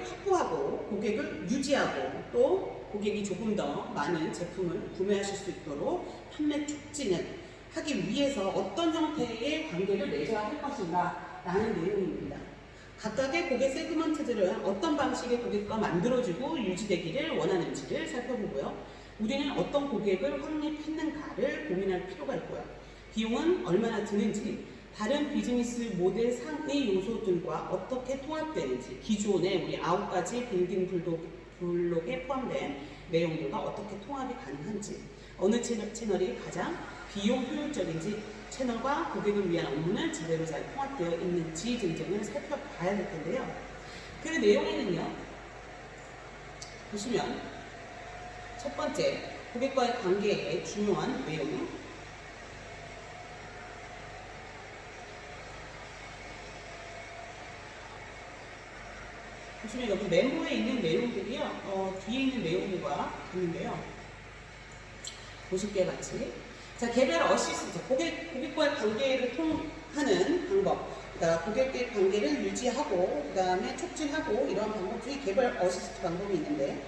확보하고 고객을 유지하고 또 고객이 조금 더 많은 제품을 구매하실 수 있도록 판매 촉진을 하기 위해서 어떤 형태의 관계를 맺어야 할 것인가 라는 내용입니다. 각각의 고객 세그먼트들은 어떤 방식의 고객과 만들어지고 유지되기를 원하는지를 살펴보고요. 우리는 어떤 고객을 확립했는가를 고민할 필요가 있고요. 비용은 얼마나 드는지, 다른 비즈니스 모델 상의 요소들과 어떻게 통합되는지, 기존의 우리 9가지 빌딩 블록에 포함된 내용들과 어떻게 통합이 가능한지, 어느 채널이 가장 비용 효율적인지, 채널과 고객을 위한 업무는 제대로 잘 통합되어 있는지 등등을 살펴봐야 될 텐데요. 그 내용에는요, 보시면 첫 번째, 고객과의 관계의 중요한 내용. 보시면 여기 메모에 있는 내용들이요, 뒤에 있는 내용들과 같은데요. 보실게요, 같이. 자, 개별 어시스트, 고객과의 관계를 통하는 방법. 그러니까 고객과의 관계를 유지하고, 그 다음에 촉진하고, 이런 방법 중에 개별 어시스트 방법이 있는데,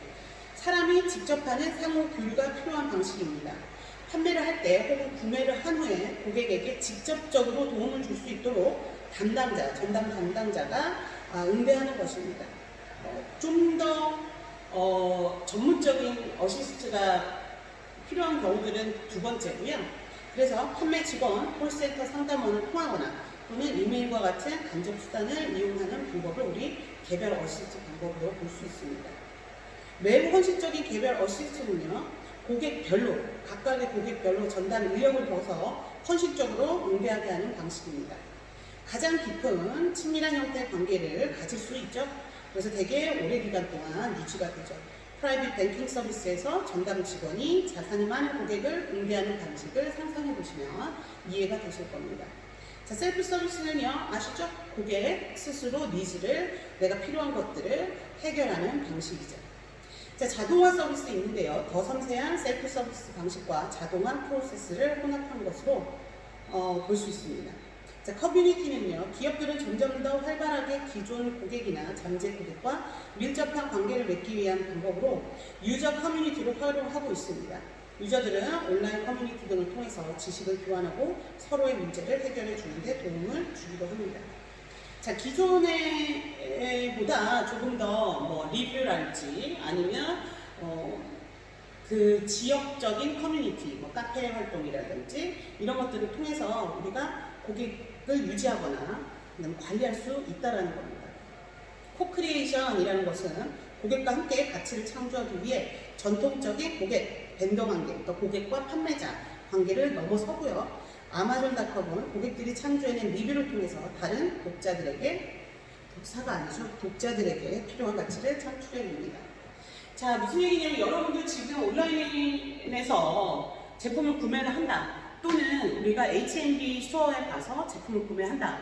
사람이 직접 하는 상호 교류가 필요한 방식입니다. 판매를 할 때 혹은 구매를 한 후에 고객에게 직접적으로 도움을 줄 수 있도록 담당자, 전담 담당자가 응대하는 것입니다. 좀 더 전문적인 어시스트가 필요한 경우들은 두 번째고요. 그래서 판매 직원, 콜센터 상담원을 통하거나 또는 이메일과 같은 간접 수단을 이용하는 방법을 우리 개별 어시스트 방법으로 볼 수 있습니다. 매우 헌신적인 개별 어시스트는요, 고객별로, 각각의 고객별로 전담 인력을 둬서 헌신적으로 응대하게 하는 방식입니다. 가장 깊은 친밀한 형태의 관계를 가질 수 있죠. 그래서 되게 오래 기간 동안 유지가 되죠. 프라이빗 뱅킹 서비스에서 전담 직원이 자산이 많은 고객을 응대하는 방식을 상상해 보시면 이해가 되실 겁니다. 자, 셀프 서비스는요, 아시죠? 고객 스스로 니즈를, 내가 필요한 것들을 해결하는 방식이죠. 자, 자동화 서비스 있는데요. 더 섬세한 셀프 서비스 방식과 자동화 프로세스를 혼합한 것으로 볼 수 있습니다. 자, 커뮤니티는요, 기업들은 점점 더 활발하게 기존 고객이나 잠재 고객과 밀접한 관계를 맺기 위한 방법으로 유저 커뮤니티를 활용하고 있습니다. 유저들은 온라인 커뮤니티 등을 통해서 지식을 교환하고 서로의 문제를 해결해 주는데 도움을 주기도 합니다. 자, 기존에 보다 조금 더 리뷰랄지 아니면 그 지역적인 커뮤니티, 카페 활동이라든지 이런 것들을 통해서 우리가 고객을 유지하거나 관리할 수 있다는 겁니다. 코크리에이션이라는 것은 고객과 함께 가치를 창조하기 위해 전통적인 고객, 벤더 관계, 그러니까 고객과 판매자 관계를 넘어서고요. 아마존닷컴은 고객들이 창조해낸 리뷰를 통해서 다른 독자들에게 필요한 가치를 창출해냅니다. 자, 무슨 얘기냐면 여러분들 지금 온라인에서 제품을 구매를 한다. 또는 우리가 H&B 스토어에 가서 제품을 구매한다.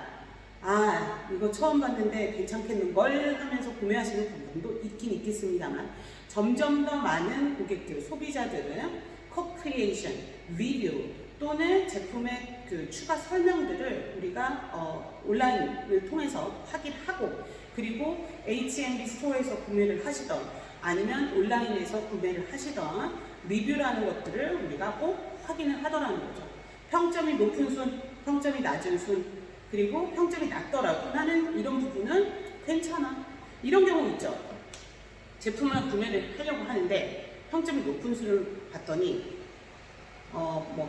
이거 처음 봤는데 괜찮겠는걸 하면서 구매하시는 분들도 있긴 있겠습니다만 점점 더 많은 고객들, 소비자들은 co-creation, 리뷰 또는 제품의 그 추가 설명들을 우리가 온라인을 통해서 확인하고 그리고 H&B 스토어에서 구매를 하시던 아니면 온라인에서 구매를 하시던 리뷰라는 것들을 우리가 꼭 확인을 하더라는 거죠. 평점이 높은 순, 평점이 낮은 순, 그리고 평점이 낮더라도 나는 이런 부분은 괜찮아. 이런 경우 있죠. 제품을 구매를 하려고 하는데 평점이 높은 순을 봤더니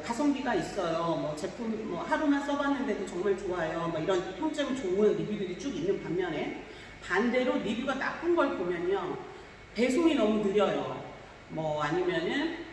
가성비가 있어요. 제품 하루만 써봤는데도 정말 좋아요. 이런 평점이 좋은 리뷰들이 쭉 있는 반면에 반대로 리뷰가 나쁜 걸 보면요. 배송이 너무 느려요. 아니면은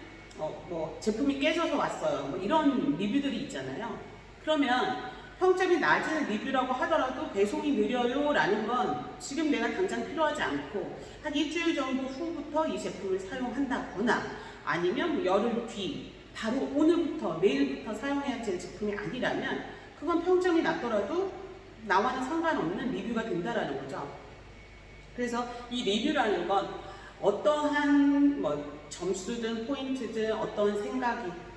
제품이 깨져서 왔어요. 이런 리뷰들이 있잖아요. 그러면 평점이 낮은 리뷰라고 하더라도 배송이 느려요 라는 건 지금 내가 당장 필요하지 않고 한 일주일 정도 후부터 이 제품을 사용한다거나 아니면 열흘 뒤 바로 오늘부터 내일부터 사용해야 될 제품이 아니라면 그건 평점이 낮더라도 나와는 상관없는 리뷰가 된다라는 거죠. 그래서 이 리뷰라는 건 어떠한 점수든 포인트든 어떤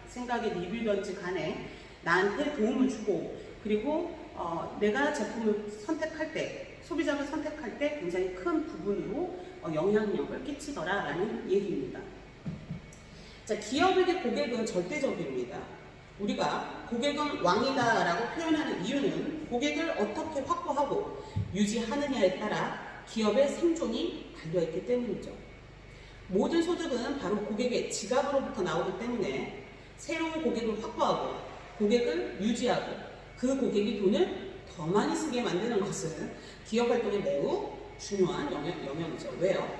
생각의 리뷰든지 간에 나한테 도움을 주고 그리고 내가 제품을 선택할 때 소비자가 선택할 때 굉장히 큰 부분으로 영향력을 끼치더라라는 얘기입니다. 자, 기업에게 고객은 절대적입니다. 우리가 고객은 왕이다라고 표현하는 이유는 고객을 어떻게 확보하고 유지하느냐에 따라 기업의 생존이 달려있기 때문이죠. 모든 소득은 바로 고객의 지갑으로부터 나오기 때문에 새로운 고객을 확보하고 고객을 유지하고 그 고객이 돈을 더 많이 쓰게 만드는 것은 기업 활동에 매우 중요한 영역이죠. 왜요?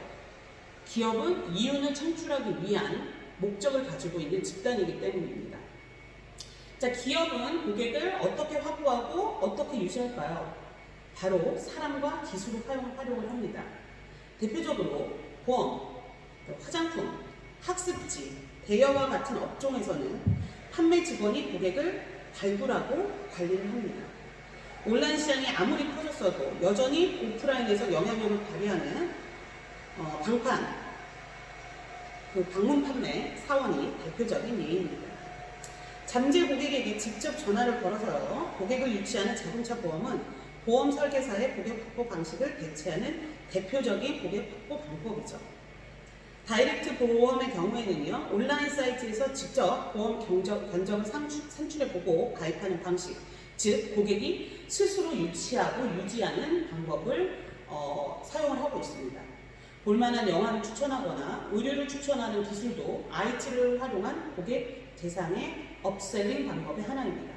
기업은 이윤을 창출하기 위한 목적을 가지고 있는 집단이기 때문입니다. 자, 기업은 고객을 어떻게 확보하고 어떻게 유지할까요? 바로 사람과 기술을 활용을 합니다. 대표적으로 보험, 화장품, 학습지, 대여와 같은 업종에서는 판매 직원이 고객을 발굴하고 관리를 합니다. 온라인 시장이 아무리 커졌어도 여전히 오프라인에서 영향력을 발휘하는 방판, 방문 판매 사원이 대표적인 예입니다. 잠재 고객에게 직접 전화를 걸어서요, 고객을 유치하는 자동차 보험은 보험 설계사의 고객 확보 방식을 대체하는 대표적인 고객 확보 방법이죠. 다이렉트 보험의 경우에는요, 온라인 사이트에서 직접 보험 견적을 산출해보고 가입하는 방식, 즉 고객이 스스로 유치하고 유지하는 방법을 사용을 하고 있습니다. 볼만한 영화를 추천하거나 의류를 추천하는 기술도 IT를 활용한 고객 대상의 업셀링 방법의 하나입니다.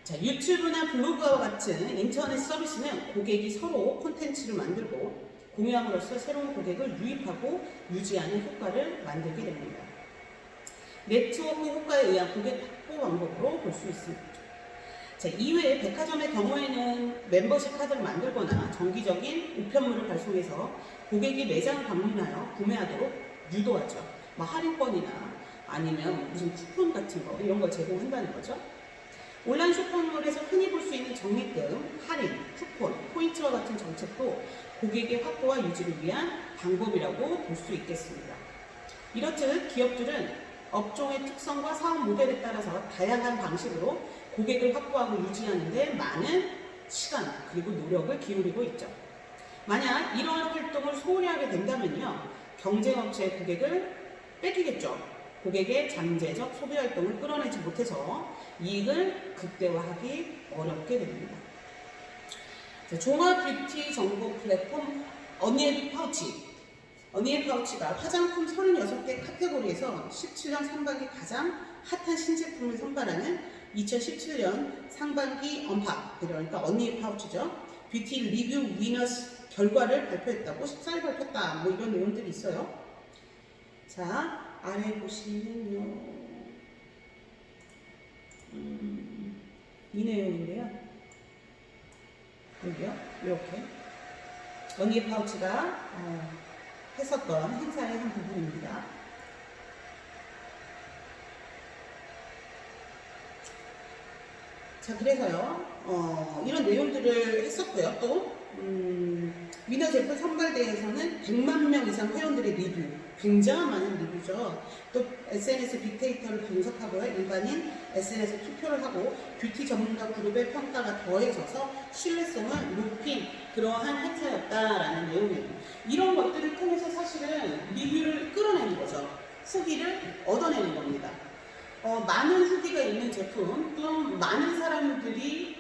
자, 유튜브나 블로그와 같은 인터넷 서비스는 고객이 서로 콘텐츠를 만들고 공유함으로써 새로운 고객을 유입하고 유지하는 효과를 만들게 됩니다. 네트워크 효과에 의한 고객 확보 방법으로 볼 수 있습니다. 자, 이외에 백화점의 경우에는 멤버십 카드를 만들거나 정기적인 우편물을 발송해서 고객이 매장을 방문하여 구매하도록 유도하죠. 뭐 할인권이나 아니면 무슨 쿠폰 같은 거 이런 걸 제공한다는 거죠. 온라인 쇼핑몰에서 흔히 볼 수 있는 적립금, 할인, 쿠폰, 포인트와 같은 정책도 고객의 확보와 유지를 위한 방법이라고 볼 수 있겠습니다. 이렇듯 기업들은 업종의 특성과 사업 모델에 따라서 다양한 방식으로 고객을 확보하고 유지하는 데 많은 시간 그리고 노력을 기울이고 있죠. 만약 이러한 활동을 소홀히 하게 된다면요, 경쟁업체의 고객을 뺏기겠죠. 고객의 잠재적 소비 활동을 끌어내지 못해서 이익을 극대화하기 어렵게 됩니다. 자, 종합 뷰티 정보 플랫폼 언니의 파우치. 언니의 파우치가 화장품 36개 카테고리에서 17년 상반기 가장 핫한 신제품을 선발하는 2017년 상반기 언팝, 그러니까 언니의 파우치죠. 뷰티 리뷰 위너스 결과를 발표했다고, 14일 발표했다, 뭐 이런 내용들이 있어요. 자, 아래 보시면요, 이 내용인데요. 여기요, 이렇게 언니의 파우치가 했었던 행사의 한 부분입니다. 자, 그래서요, 이런 내용들을 했었고요. 또 위너 제품 선발대회에서는 100만 명 이상 회원들의 리뷰, 굉장히 많은 리뷰죠. 또 SNS 빅데이터를 분석하고요, 일반인 SNS 투표를 하고 뷰티 전문가 그룹의 평가가 더해져서 신뢰성을 높인 그러한 행사였다라는 내용이에요. 이런 것들을 통해서 사실은 리뷰를 끌어내는 거죠. 후기를 얻어내는 겁니다. 많은 후기가 있는 제품, 또 많은 사람들이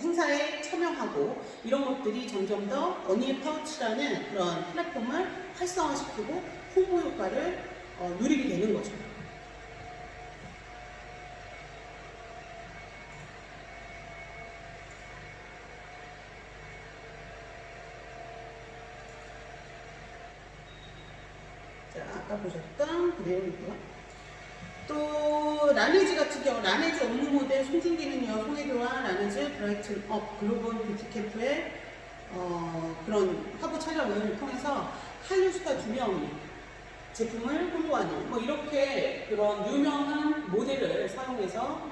행사에 참여하고 이런 것들이 점점 더 언니의 파우치라는 그런 플랫폼을 활성화시키고 홍보 효과를 누리게 되는 거죠. 자, 아까 보셨던 그 내용이고요. 또 라네즈 같은 경우, 라네즈 업무 모델 송중기는요, 송혜교와 라네즈 브라이튼 업 글로벌 뷰티 캠프의 그런 화보 촬영을 통해서 한류 스타 2명이 제품을 홍보하는 뭐 이렇게 그런 유명한 모델을 사용해서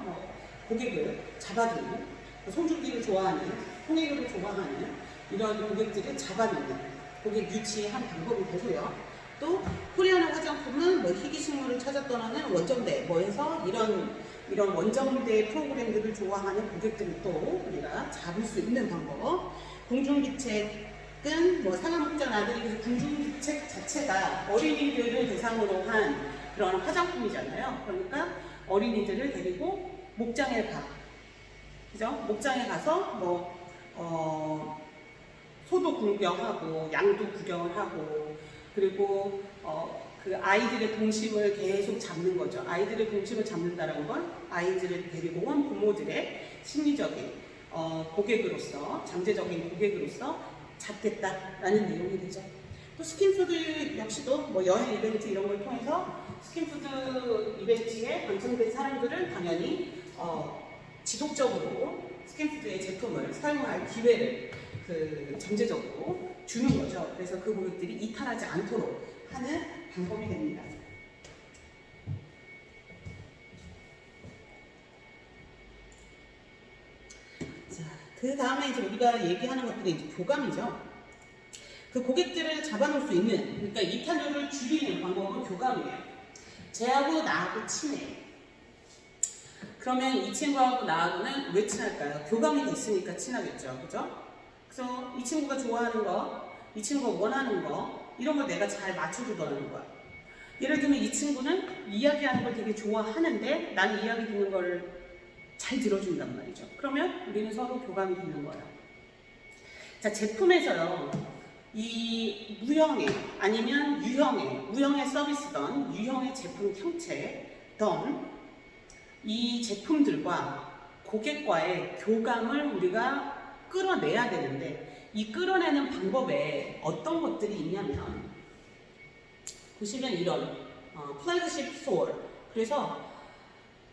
고객을 잡아두는, 송중기를 좋아하는, 송혜교를 좋아하는 이런 고객들을 잡아두는 고객 유치의 한 방법이 되고요. 또 코리아나 화장품은 뭐 희귀식물을 찾아 떠나는 원정대 뭐 해서 이런 원정대 프로그램들을 좋아하는 고객들을 또 우리가 잡을 수 있는 방법. 궁중기책은 뭐 상하목장 아들이 그래서 궁중기책 자체가 어린이들을 대상으로 한 그런 화장품이잖아요. 그러니까 어린이들을 데리고 목장에 가. 그죠? 목장에 가서 소도 구경하고 양도 구경을 하고 그리고 그 아이들의 동심을 계속 잡는 거죠. 아이들의 동심을 잡는다는 건 아이들을 데리고 온 부모들의 심리적인 고객으로서 잠재적인 고객으로서 잡겠다라는 내용이 되죠. 또 스킨푸드 역시도 뭐 여행 이벤트 이런 걸 통해서 스킨푸드 이벤트에 당첨된 사람들은 당연히 지속적으로 스킨푸드의 제품을 사용할 기회를 잠재적으로 주는 거죠. 그래서 그 고객들이 이탈하지 않도록 하는 방법이 됩니다. 자, 그 다음에 이제 우리가 얘기하는 것들이 이제 교감이죠. 그 고객들을 잡아놓을 수 있는, 그러니까 이탈률을 줄이는 방법은 교감이에요. 쟤하고 나하고 친해. 그러면 이 친구하고 나하고는 왜 친할까요? 교감이 됐으니까 친하겠죠. 그죠? 그래서 이 친구가 좋아하는 거, 이 친구가 원하는 거, 이런 걸 내가 잘 맞춰주더라는 거야. 예를 들면 이 친구는 이야기하는 걸 되게 좋아하는데 나는 이야기 듣는 걸 잘 들어준단 말이죠. 그러면 우리는 서로 교감이 되는 거예요. 자, 제품에서요. 이 무형의 아니면 무형의 서비스던 유형의 제품 형체던 이 제품들과 고객과의 교감을 우리가 끌어내야 되는데 이 끌어내는 방법에 어떤 것들이 있냐면 보시면 이런 플래그십 스토어 그래서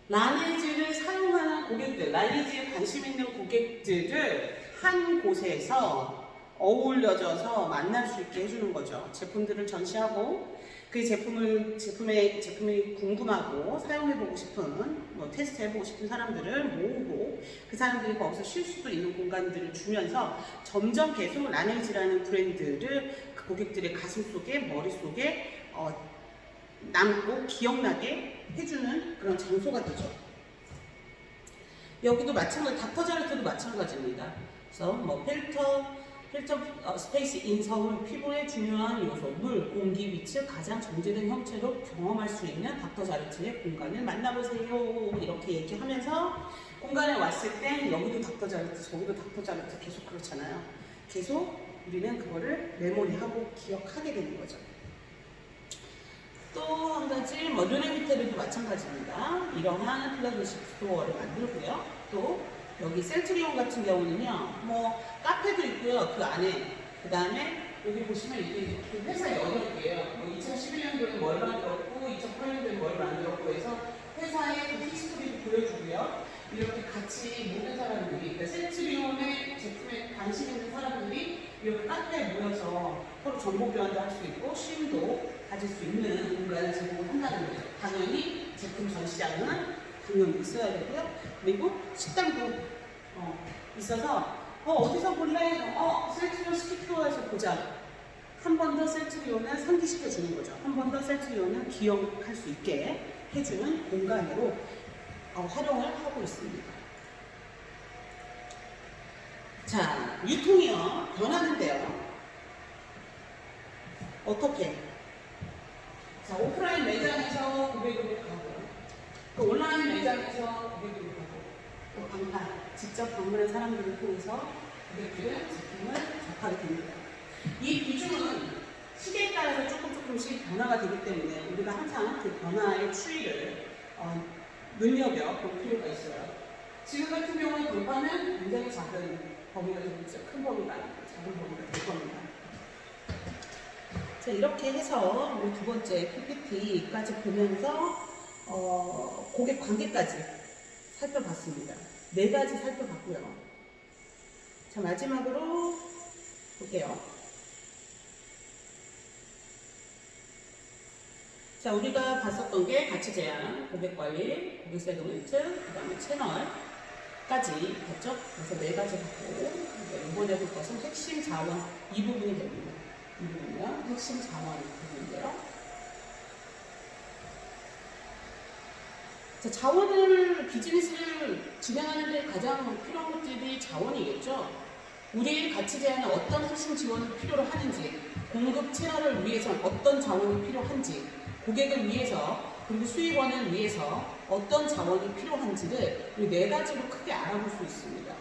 라네즈를 사용하는 고객들, 라네즈에 관심 있는 고객들을 한 곳에서 어울려져서 만날 수 있게 해주는 거죠. 제품들을 전시하고 그 제품이 궁금하고 사용해보고 싶은, 뭐 테스트해보고 싶은 사람들을 모으고 그 사람들이 거기서 쉴 수도 있는 공간들을 주면서 점점 계속 라네즈라는 브랜드를 그 고객들의 가슴 속에, 머릿속에 남고 기억나게 해주는 그런 장소가 되죠. 여기도 마찬가지, 닥터자르트도 마찬가지입니다. 그래서 뭐 필터 스페이스 인성은 피부의 중요한 요소, 물, 공기, 빛을 가장 정제된 형체로 경험할 수 있는 닥터자르트의 공간을 만나보세요. 이렇게 얘기하면서 공간에 왔을 때 여기도 닥터자르트, 저기도 닥터자르트 계속 그렇잖아요. 계속 우리는 그거를 메모리하고 기억하게 되는 거죠. 또 한 가지, 뭐 르네비테르도 마찬가지입니다. 이러한 플래그십 스토어를 만들고요. 또 여기 셀트리온 같은 경우는요, 뭐 카페도 있고요. 그 안에 그 다음에 여기 보시면 이게 그 회사 여력이에요. 뭐 2011년도에 뭘 만들었고, 2008년도에 뭘 만들었고 해서 회사의 그 히스토리도 보여주고요. 이렇게 같이 모든 사람들이, 그러니까 셀트리온의 제품에 관심 있는 사람들이 이렇게 카페에 모여서 서로 정보 교환도 할 수 있고 쉼도 가질 수 있는 공간을 제공을 한다는 거죠. 당연히 제품 전시장은 당연히 있어야 되고요. 그리고 식당도 있어서 어디서 볼래? 셀트리온 스키프로에서 보자. 한 번 더 셀트리온을 상기시켜 주는 거죠. 한 번 더 셀트리온을 기억할 수 있게 해주는 공간으로 활용을 하고 있습니다. 자, 유통이요. 변하는데요. 어떻게? 자, 오프라인 매장에서 고객으로 가고, 또 온라인 매장에서 고객으로 가고, 또 방판, 직접 방문한 사람들을 통해서 고객들은 제품을 접하게 됩니다. 이 비중은 시대에 따라서 조금씩 변화가 되기 때문에 우리가 항상 그 변화의 추이를 눈여겨볼 필요가 있어요. 지금 같은 경우는 방판은 굉장히 작은 범위가 되겠죠. 큰 범위가 아니고 작은 범위가 될 겁니다. 자, 이렇게 해서 우리 두 번째 PPT까지 보면서 고객 관계까지 살펴봤습니다. 4가지 살펴봤고요. 자, 마지막으로 볼게요. 자, 우리가 봤었던 게 가치 제한, 고객 관리, 고객 세그멘트, 그 다음에 채널까지 봤죠? 그래서 4가지 봤고, 이번에 볼 것은 핵심 자원 이 부분이 됩니다. 이 부분이요. 핵심 자원 부분인데요. 자, 자원을, 비즈니스를 진행하는 데 가장 필요한 것들이 자원이겠죠. 우리의 가치 제안에 어떤 핵심 지원을 필요로 하는지, 공급 채널을 위해서는 어떤 자원이 필요한지, 고객을 위해서 그리고 수익원을 위해서 어떤 자원이 필요한지를 이 네 가지로 크게 알아볼 수 있습니다.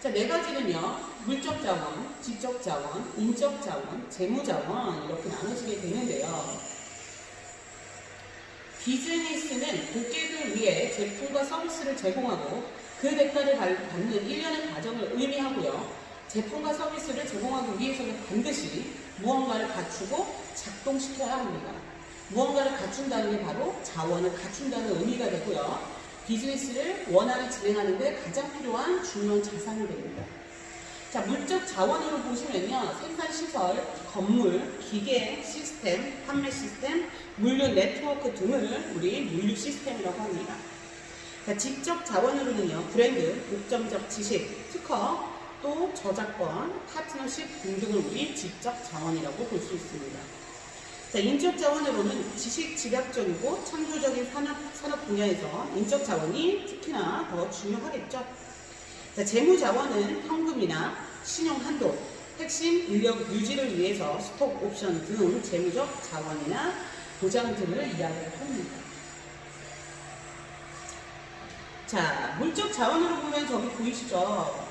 자, 네 가지는요, 물적 자원, 지적 자원, 인적 자원, 재무 자원 이렇게 나눠지게 되는데요. 비즈니스는 고객을 위해 제품과 서비스를 제공하고 그 대가를 받는 일련의 과정을 의미하고요. 제품과 서비스를 제공하기 위해서는 반드시 무언가를 갖추고 작동시켜야 합니다. 무언가를 갖춘다는 게 바로 자원을 갖춘다는 의미가 되고요. 비즈니스를 원활히 진행하는 데 가장 필요한 중요한 자산이 됩니다. 자, 물적 자원으로 보시면요. 생산시설, 건물, 기계, 시스템, 판매 시스템, 물류 네트워크 등을 우리 물류 시스템이라고 합니다. 자, 지적 자원으로는요. 브랜드, 독점적 지식, 특허, 또 저작권, 파트너십 등등을 우리 지적 자원이라고 볼 수 있습니다. 자, 인적 자원으로는 지식 집약적이고 창조적인 산업 분야에서 인적 자원이 특히나 더 중요하겠죠. 자, 재무 자원은 현금이나 신용 한도, 핵심 인력 유지를 위해서 스톡 옵션 등 재무적 자원이나 보장 등을 이야기를 합니다. 자, 물적 자원으로 보면 저기 보이시죠?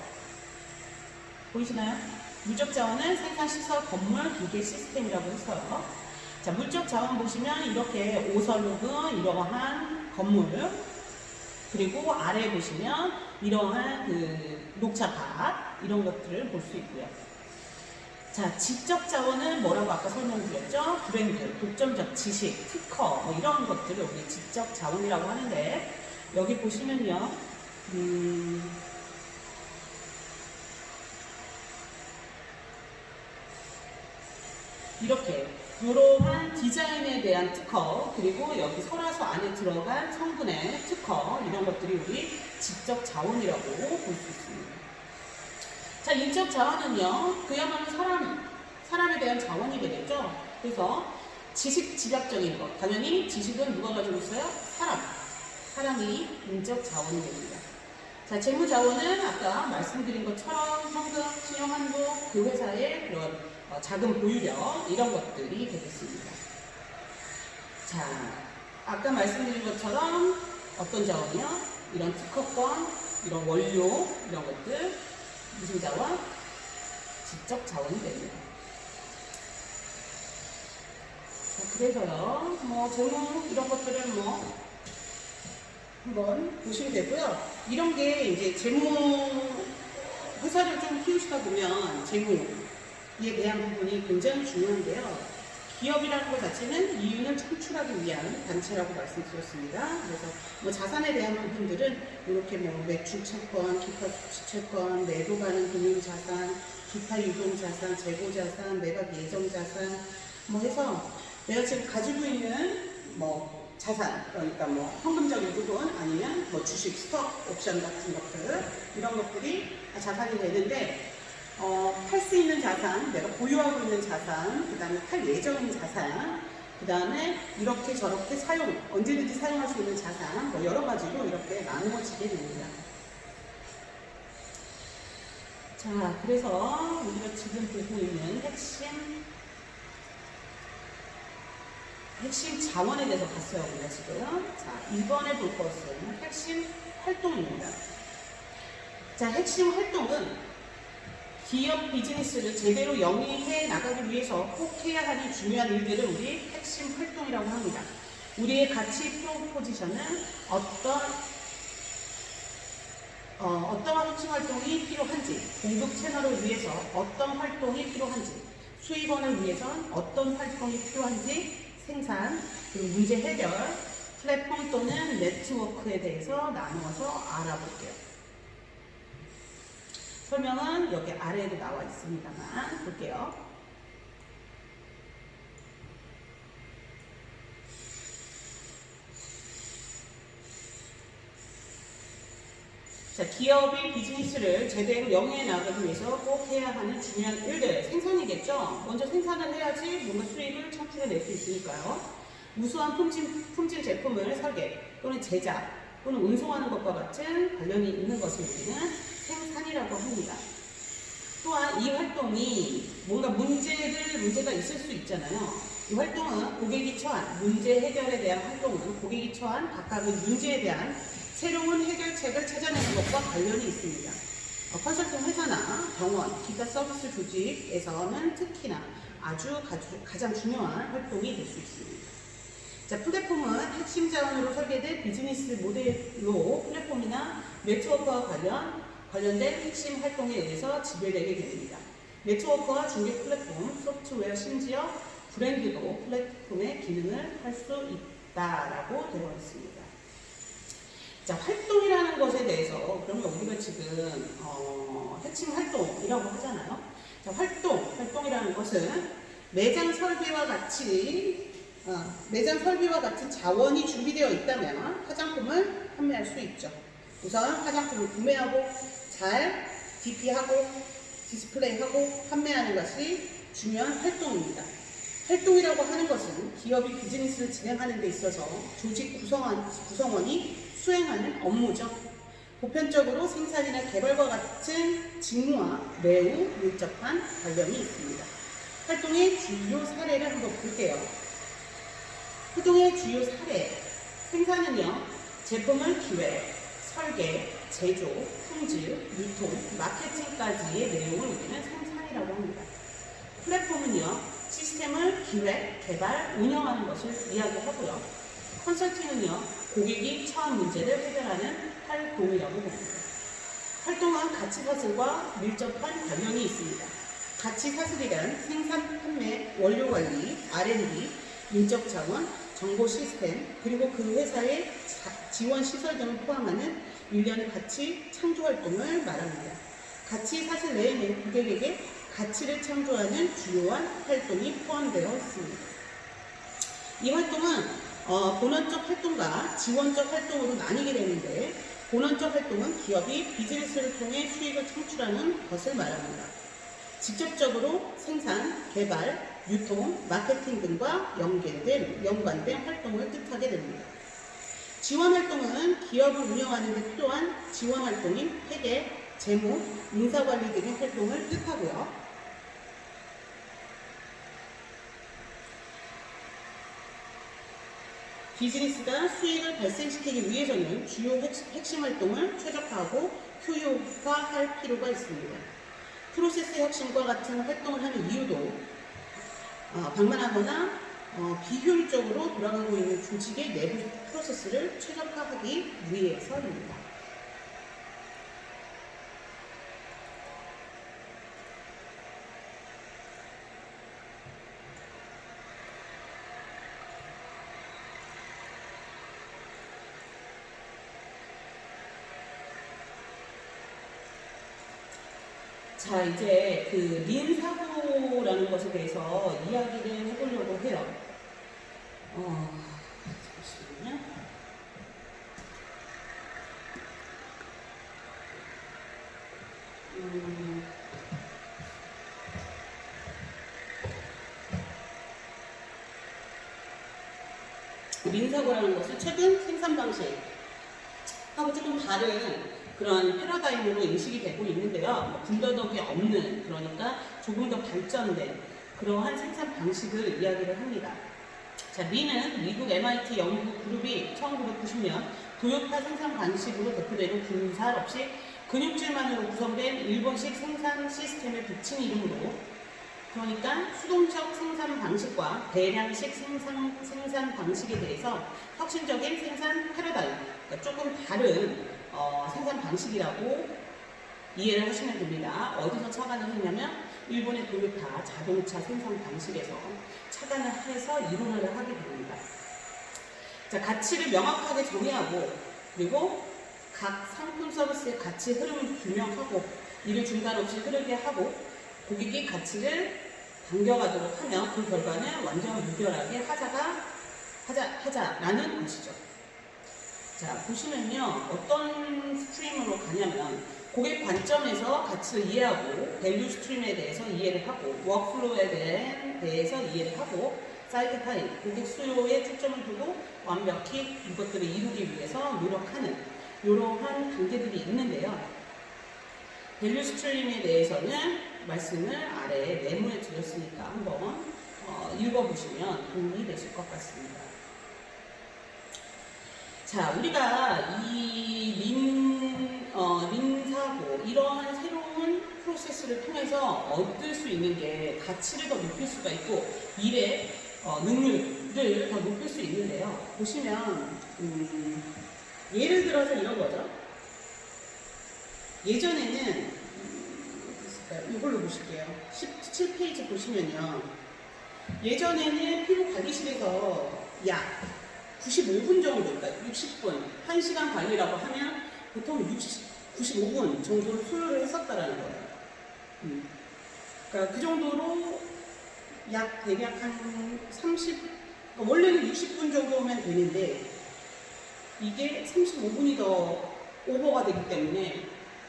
보이시나요? 물적 자원은 생산시설, 건물, 기계, 시스템이라고 했어요. 자, 물적 자원 보시면 이렇게 오설록은 이러한 건물, 그리고 아래 보시면 이러한 그 녹차밭 이런 것들을 볼 수 있고요. 자, 지적 자원은 뭐라고 아까 설명드렸죠? 브랜드, 독점적 지식, 특허 뭐 이런 것들을 우리 지적 자원이라고 하는데 여기 보시면요. 이렇게 이러한 디자인에 대한 특허, 그리고 여기 설화서 안에 들어간 성분의 특허 이런 것들이 우리 지적 자원이라고 볼 수 있습니다. 자, 인적 자원은요, 그야말로 사람에 대한 자원이 되겠죠. 그래서 지식 집약적인 것, 당연히 지식은 누가 가지고 있어요? 사람이 인적 자원이 됩니다. 자, 재무 자원은 아까 말씀드린 것처럼 현금, 신용 한도, 그 회사의 그런 자금 보유력 이런 것들이 되겠습니다. 자, 아까 말씀드린 것처럼 어떤 자원이요? 이런 특허권, 이런 원료 이런 것들 무슨 자원? 지적 자원이 됩니다. 자, 그래서요, 뭐 재무 이런 것들을 뭐 한번 보시면 되고요. 이런 게 이제 재무 회사를 좀 키우시다 보면 재무에 대한 부분이 굉장히 중요한데요. 기업이라는 것 자체는 이윤을 창출하기 위한 단체라고 말씀드렸습니다. 그래서 뭐 자산에 대한 부분들은 이렇게 뭐 매출 채권, 기타 수취 채권, 매도 가능 금융 자산, 기타 유동 자산, 재고 자산, 매각 예정 자산 뭐 해서 내가 지금 가지고 있는 뭐 자산, 그러니까 뭐 현금적인 부분 아니면 뭐 주식, 스톡, 옵션 같은 것들 이런 것들이 자산이 되는데 팔 수 있는 자산, 내가 보유하고 있는 자산, 그 다음에 팔 예정인 자산, 그 다음에 이렇게 저렇게 언제든지 사용할 수 있는 자산, 뭐 여러 가지로 이렇게 나누어지게 됩니다. 자, 그래서 우리가 지금 보고 있는 핵심 자원에 대해서 봤어요, 우리가 지금. 자, 이번에 볼 것은 핵심 활동입니다. 자, 핵심 활동은 기업 비즈니스를 제대로 영위해 나가기 위해서 꼭 해야 하는 중요한 일들을 우리 핵심 활동이라고 합니다. 우리의 가치 프로포지션은 어떠한 핵심 활동이 필요한지, 공급 채널을 위해서 어떤 활동이 필요한지, 수익원을 위해선 어떤 활동이 필요한지, 생산, 그리고 문제 해결, 플랫폼 또는 네트워크에 대해서 나누어서 알아볼게요. 설명은 여기 아래에도 나와 있습니다만 볼게요. 자, 기업이 비즈니스를 제대로 영위해 나가기 위해서 꼭 해야 하는 중요한 일들, 생산이겠죠. 그렇죠. 먼저 생산을 해야지 뭔가 수익을 창출해낼 수 있으니까요. 우수한 품질 제품을 설계 또는 제작 또는 운송하는 것과 같은 관련이 있는 것을 우리는 생산이라고 합니다. 또한 이 활동이 뭔가 문제가 있을 수 있잖아요. 이 활동은 고객이 처한 문제 해결에 대한 활동은 고객이 처한 각각의 문제에 대한 새로운 해결책을 찾아내는 것과 관련이 있습니다. 컨설팅 회사나 병원, 기타 서비스 조직에서는 특히나 가장 중요한 활동이 될 수 있습니다. 자, 플랫폼은 핵심 자원으로 설계된 비즈니스 모델로 플랫폼이나 네트워크와 관련된 핵심 활동에 의해서 지배되게 됩니다. 네트워크와 중개 플랫폼, 소프트웨어, 심지어 브랜드도 플랫폼의 기능을 할 수 있다라고 되어 있습니다. 자, 활동이라는 것에 대해서 그러면 우리가 지금 핵심 활동이라고 하잖아요. 자, 활동이라는 것은 매장 설비와 같은 자원이 준비되어 있다면 화장품을 판매할 수 있죠. 우선 화장품을 구매하고 잘 DP하고 디스플레이하고 판매하는 것이 중요한 활동입니다. 활동이라고 하는 것은 기업이 비즈니스를 진행하는 데 있어서 조직 구성원이 수행하는 업무죠. 보편적으로 생산이나 개발과 같은 직무와 매우 밀접한 관련이 있습니다. 활동의 주요 사례를 한번 볼게요. 활동의 주요 사례. 생산은요, 제품을 기획, 설계, 제조, 품질, 유통, 마케팅까지의 내용을 우리는 생산이라고 합니다. 플랫폼은요, 시스템을 기획, 개발, 운영하는 것을 이야기하고요. 컨설팅은요, 고객이 처한 문제를 해결하는 활동이라고 봅니다. 활동은 가치사슬과 밀접한 관련이 있습니다. 가치사슬이란 생산, 판매, 원료 관리, R&D, 인적 자원, 정보 시스템, 그리고 그 회사의 지원 시설 등을 포함하는 일련의 가치 창조 활동을 말합니다. 가치사슬 내에는 고객에게 가치를 창조하는 주요한 활동이 포함되어 있습니다. 이 활동은 본원적 활동과 지원적 활동으로 나뉘게 되는데, 본원적 활동은 기업이 비즈니스를 통해 수익을 창출하는 것을 말합니다. 직접적으로 생산, 개발, 유통, 마케팅 등과 연관된 활동을 뜻하게 됩니다. 지원 활동은 기업을 운영하는 데 필요한 지원 활동인 회계, 재무, 인사관리 등의 활동을 뜻하고요. 비즈니스가 수익을 발생시키기 위해서는 주요 핵심 활동을 최적화하고 효율화할 필요가 있습니다. 프로세스 혁신과 같은 활동을 하는 이유도 방만하거나 비효율적으로 돌아가고 있는 조직의 내부 프로세스를 최적화하기 위해서입니다. 자, 이제 그 린 사고라는 것에 대해서 이야기를 해보려고 해요. 잠시만요. 린 사고라는 것은 최근 생산 방식하고 조금 다른 그런 패러다임으로 인식이 되고 있는데요. 군더더기 없는, 그러니까 조금 더 발전된 그러한 생산 방식을 이야기를 합니다. 자, 린은 미국 MIT 연구 그룹이 1990년 도요타 생산 방식으로 대표되는 군살 없이 근육질만으로 구성된 일본식 생산 시스템을 붙인 이름으로, 그러니까 수동적 생산 방식과 대량식 생산 방식에 대해서 혁신적인 생산 패러다임, 그러니까 조금 다른 생산 방식이라고 이해를 하시면 됩니다. 어디서 착안을 했냐면 일본의 도요타 자동차 생산 방식에서 착안을 해서 이론화를 하게 됩니다. 자, 가치를 명확하게 정의하고, 그리고 각 상품 서비스의 가치 흐름을 규명하고, 이를 중단 없이 흐르게 하고, 고객이 가치를 당겨가도록 하면 그 결과는 완전 무결하게 하자라는 것이죠. 자, 보시면요, 어떤 스트림으로 가냐면 고객 관점에서 가치를 이해하고 밸류 스트림에 대해서 이해를 하고 워크플로우에 대해서 이해를 하고 사이트 타임, 고객 수요에 초점을 두고 완벽히 이것들을 이루기 위해서 노력하는 이러한 단계들이 있는데요. 밸류 스트림에 대해서는 말씀을 아래에 메모해 드렸으니까 한번 읽어보시면 도움이 되실 것 같습니다. 자, 우리가 이 민사고 이러한 새로운 프로세스를 통해서 얻을 수 있는 게 가치를 더 높일 수가 있고 일의 능률을 더 높일 수 있는데요. 보시면 예를 들어서 이런 거죠. 예전에는 이걸로 보실게요. 17페이지 보시면요. 예전에는 피부관리실에서 약 95분 정도, 그러니까 60분, 1시간 관리라고 하면 보통 95분 정도를 소요를 했었다라는 거예요. 그러니까 그 정도로 대략 한 그러니까 원래는 60분 정도면 되는데 이게 35분이 더 오버가 되기 때문에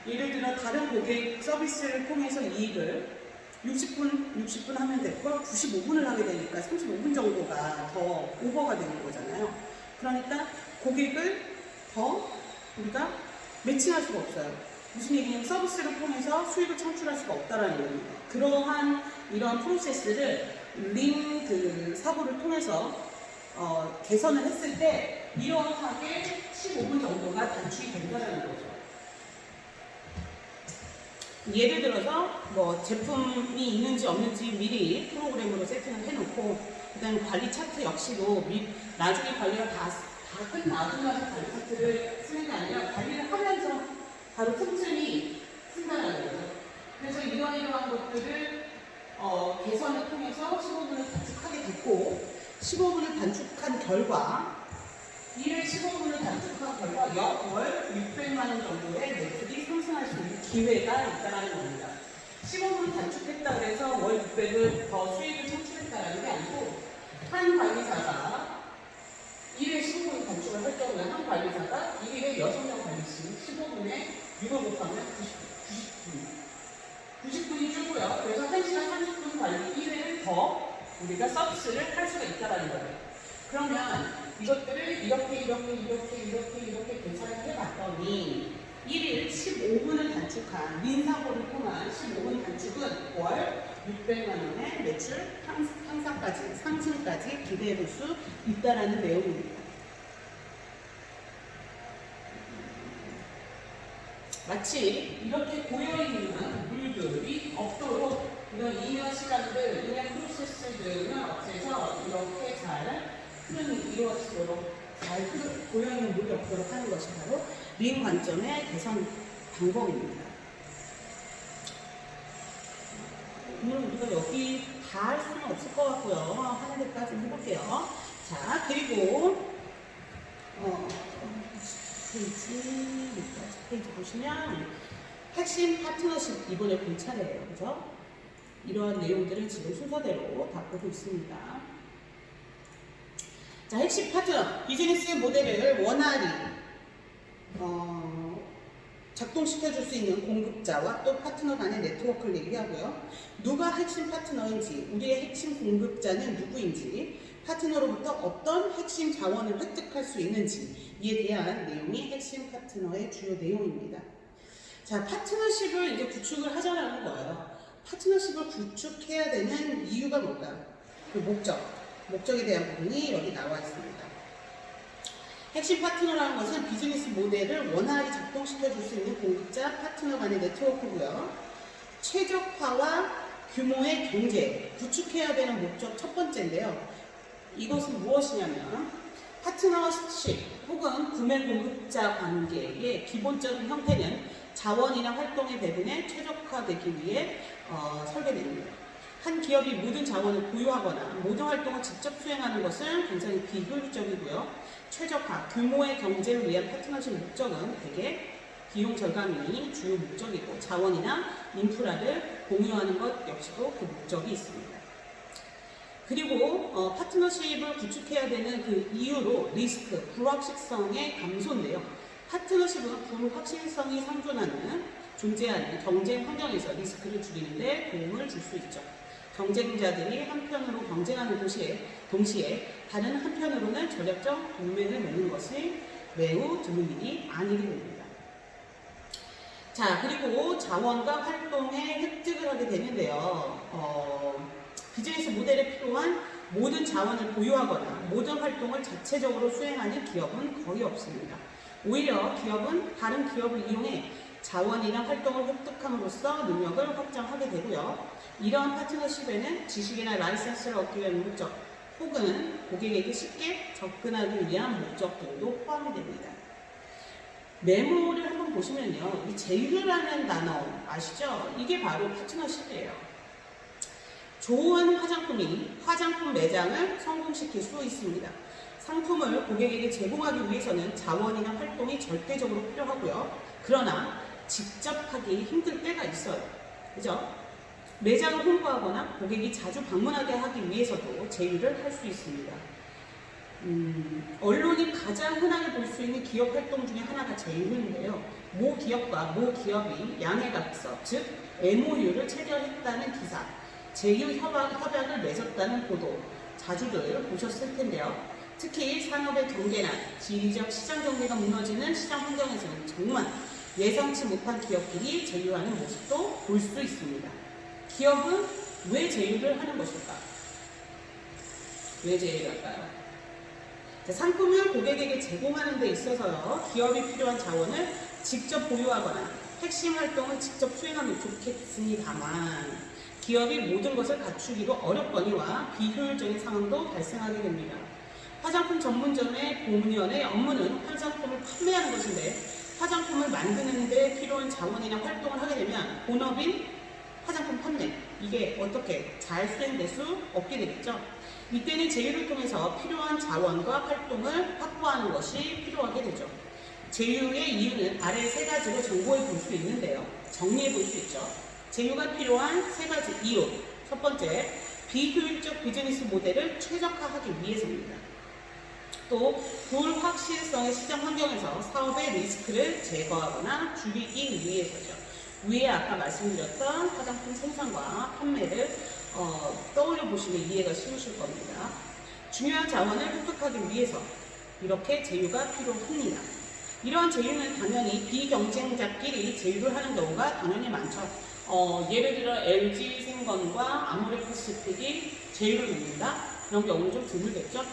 예를 들어 다른 고객 서비스를 통해서 이익을 60분 하면 될 걸 95분을 하게 되니까 35분 정도가 더 오버가 되는 거잖아요. 그러니까 고객을 더 우리가 매칭할 수가 없어요. 무슨 얘기냐면 서비스를 통해서 수익을 창출할 수가 없다라는 얘기입니다. 그러한 이런 프로세스를 린 사고를 통해서 개선을 했을 때 이러하게 15분 정도가 단축이 된다는 거죠. 예를 들어서 뭐 제품이 있는지 없는지 미리 프로그램으로 세팅을 해놓고 그다음에 관리 차트 역시도 나중에 관리가 다 끝나고 나서 관리 차트를 쓰는 게 아니라 관리를 하면서 바로 틈틈이 쓴다는 거죠. 그래서 이러한 것들을 개선을 통해서 15분을 단축하게 됐고 15분을 단축한 결과 이를 15분을 단축한 결과 월 600만 원 정도의 매출이 상승할 수 있는 기회가 있다는 겁니다. 15분을 단축했다고 해서 월 600을 더 수익을 창출했다는 게 아니고 한 관리사가 1회 15분 단축을 할 경우에 한 관리사가 1일에 6명 관리씩 15분에 6을 곱하면 90분이 줄고요. 그래서 1시간 30분 관리 1회를 더 우리가 서비스를 할 수가 있다는 거예요. 그러면 이것들을 이렇게 계산을 해봤더니 1일 15분을 단축한 민사고를 통한 15분 단축은 월 600만 원의 매출 상승까지 기대해 볼 수 있다라는 내용입니다. 마치 이렇게 고여있는 물들이 없도록 이런 인연 시간들, 인연 프로세스들을 없애서 이렇게 잘 이루어지도록 잘 고여있는 물이 없도록 하는 것이 바로 린 관점의 개선 방법입니다. 오늘은 우리가 여기 다 할 수는 없을 것 같고요. 하는 데까지 해볼게요. 자, 그리고 페이지 보시면 핵심 파트너십 이번에 볼 차례예요. 그죠? 이러한 내용들을 지금 순서대로 다 보고 있습니다. 자, 핵심 파트너, 비즈니스 모델을 원활히 작동시켜줄 수 있는 공급자와 또 파트너 간의 네트워크를 얘기하고요. 누가 핵심 파트너인지, 우리의 핵심 공급자는 누구인지, 파트너로부터 어떤 핵심 자원을 획득할 수 있는지에 대한 내용이 핵심 파트너의 주요 내용입니다. 자, 파트너십을 이제 구축을 하자라는 거예요. 파트너십을 구축해야 되는 이유가 뭘까요? 그 목적에 대한 부분이 여기 나와 있습니다. 핵심 파트너라는 것은 비즈니스 모델을 원활히 작동시켜줄 수 있는 공급자, 파트너 간의 네트워크고요. 최적화와 규모의 경제, 구축해야 되는 목적 첫 번째인데요. 이것은 무엇이냐면 파트너십 혹은 구매 공급자 관계의 기본적인 형태는 자원이나 활동의 배분에 최적화되기 위해 설계됩니다. 한 기업이 모든 자원을 보유하거나 모든 활동을 직접 수행하는 것은 굉장히 비효율적이고요. 최적화, 규모의 경제를 위한 파트너십 목적은 대개 비용 절감이 주요 목적이고 자원이나 인프라를 공유하는 것 역시도 그 목적이 있습니다. 그리고 파트너십을 구축해야 되는 그 이유로 리스크, 불확실성의 감소인데요. 파트너십은 불확실성이 상존하는 존재하는 경쟁 환경에서 리스크를 줄이는 데 도움을 줄 수 있죠. 경쟁자들이 한편으로 경쟁하는 동시에 다른 한편으로는 전략적 동맹을 맺는 것이 매우 드문 일이 아니게 됩니다. 자, 그리고 자원과 활동에 획득을 하게 되는데요. 비즈니스 모델에 필요한 모든 자원을 보유하거나 모든 활동을 자체적으로 수행하는 기업은 거의 없습니다. 오히려 기업은 다른 기업을 이용해 자원이나 활동을 획득함으로써 능력을 확장하게 되고요. 이러한 파트너십에는 지식이나 라이센스를 얻기 위한 목적 혹은 고객에게 쉽게 접근하기 위한 목적 등도 포함이 됩니다. 메모를 한번 보시면요. 이 제휴라는 단어 아시죠? 이게 바로 파트너십이에요. 좋은 화장품이 화장품 매장을 성공시킬 수 있습니다. 상품을 고객에게 제공하기 위해서는 자원이나 활동이 절대적으로 필요하고요. 그러나 직접 하기 힘들 때가 있어요. 그죠? 매장을 홍보하거나 고객이 자주 방문하게 하기 위해서도 제휴를 할 수 있습니다. 언론이 가장 흔하게 볼 수 있는 기업 활동 중에 하나가 제휴인데요. 모 기업과 모 기업이 양해각서, 즉 MOU를 체결했다는 기사, 제휴 협약을 맺었다는 보도 자주들 보셨을 텐데요. 특히 산업의 경계나 지리적 시장 경계가 무너지는 시장 환경에서는 정말 예상치 못한 기업끼리 제휴하는 모습도 볼 수 있습니다. 기업은 왜 제휴를 하는 것일까? 왜 제휴를 할까요? 상품을 고객에게 제공하는 데 있어서요. 기업이 필요한 자원을 직접 보유하거나 핵심 활동을 직접 수행하면 좋겠습니다만 기업이 모든 것을 갖추기도 어렵거니와 비효율적인 상황도 발생하게 됩니다. 화장품 전문점의 공무원의 업무는 화장품을 판매하는 것인데 화장품을 만드는 데 필요한 자원이나 활동을 하게 되면 본업인 화장품 판매 이게 어떻게 잘 수행될 수 없게 되겠죠. 이때는 제휴를 통해서 필요한 자원과 활동을 확보하는 것이 필요하게 되죠. 제휴의 이유는 아래 세 가지로 정보해 볼 수 있는데요. 정리해 볼 수 있죠. 제휴가 필요한 세 가지 이유. 첫 번째, 비효율적 비즈니스 모델을 최적화하기 위해서입니다. 또 불확실성의 시장 환경에서 사업의 리스크를 제거하거나 줄이기 위해서죠. 위에 아까 말씀드렸던 화장품 생산과 판매를 떠올려 보시면 이해가 쉬우실 겁니다. 중요한 자원을 획득하기 위해서 이렇게 제휴가 필요합니다. 이러한 제휴는 당연히 비경쟁자끼리 제휴를 하는 경우가 당연히 많죠. 예를 들어 LG생건과 아모레퍼시픽이 제휴를 맺는다? 그런 경우는 좀 드물겠죠.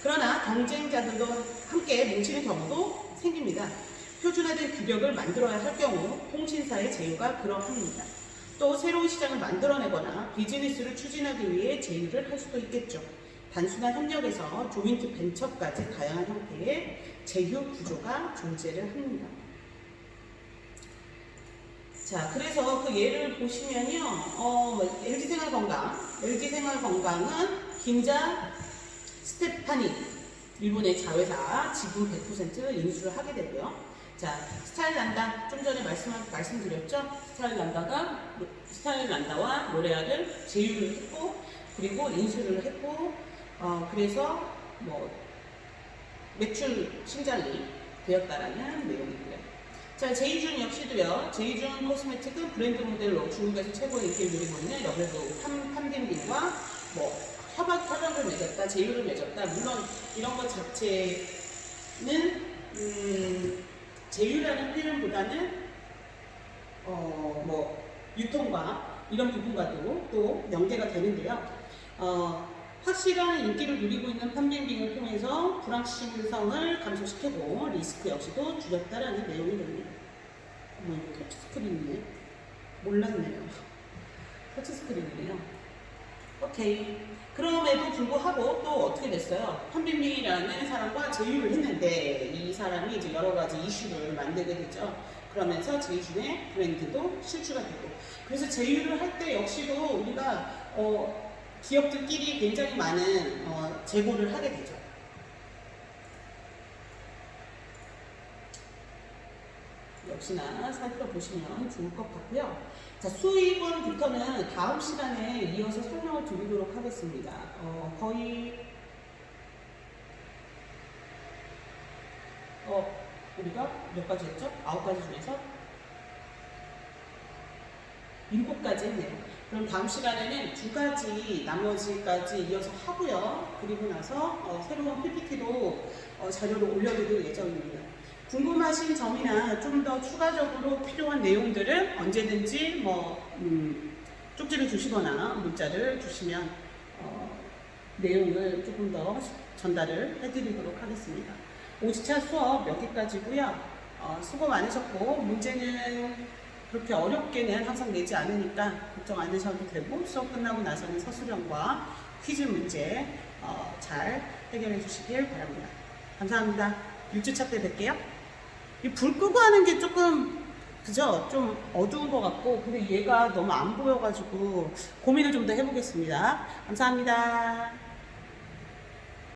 그러나 경쟁자들도 함께 뭉치는 경우도 생깁니다. 표준화된 규격을 만들어야 할 경우 통신사의 제휴가 그러합니다. 또 새로운 시장을 만들어내거나 비즈니스를 추진하기 위해 제휴를 할 수도 있겠죠. 단순한 협력에서 조인트 벤처까지 다양한 형태의 제휴 구조가 존재를 합니다. 자, 그래서 그 예를 보시면요. LG생활건강은 긴자 스테파니 일본의 자회사 지분 100% 인수를 하게 되고요. 자, 스타일란다 좀 전에 말씀드렸죠. 스타일란다와 로레알을 제휴를 했고 그리고 인수를 했고 그래서 뭐 매출 신장이 되었다라는 내용이고요. 자, 제이준 역시도요. 제이준 코스메틱은 브랜드 모델로 중국에서 최고의 인기를 누리고 있는 여배우 판빈빈과 뭐 협약을 맺었다, 제휴를 맺었다. 물론 이런 것 자체는 제휴라는 표현보다는 뭐 유통과 이런 부분과도 또 연계가 되는데요. 확실한 인기를 누리고 있는 판빈빙을 통해서 불확실성을 감소시키고 리스크 역시도 줄였다라는 내용이 됩니다. 터치스크린이네. 몰랐네요. 터치스크린이네요. 오케이. 그럼에도 불구하고 또 어떻게 됐어요? 판빈빙이라는 사람과 제휴를 했는데 이 사람이 이제 여러 가지 이슈를 만들게 되죠. 그러면서 제이준의 브랜드도 실추가 되고. 그래서 제휴를 할 때 역시도 우리가 기업들끼리 굉장히 많은 제고를 하게 되죠. 역시나 살펴보시면 좋을 것 같고요. 자, 수익원부터는 다음 시간에 이어서 설명을 드리도록 하겠습니다. 거의 우리가 몇 가지 했죠? 9가지 중에서 7가지 했네요. 그럼 다음 시간에는 2가지 나머지까지 이어서 하고요. 그리고 나서 새로운 PPT도 자료를 올려드릴 예정입니다. 궁금하신 점이나 좀 더 추가적으로 필요한 내용들은 언제든지 쪽지를 주시거나 문자를 주시면 내용을 조금 더 전달을 해드리도록 하겠습니다. 5지차 수업 여기까지고요. 수고 많으셨고 문제는 그렇게 어렵게는 항상 내지 않으니까 걱정 안 하셔도 되고 수업 끝나고 나서는 서술형과 퀴즈 문제 잘 해결해 주시길 바랍니다. 감사합니다. 6주차 때 뵐게요. 이 불 끄고 하는 게 조금 그죠? 좀 어두운 것 같고 근데 얘가 너무 안 보여가지고 고민을 좀 더 해보겠습니다. 감사합니다.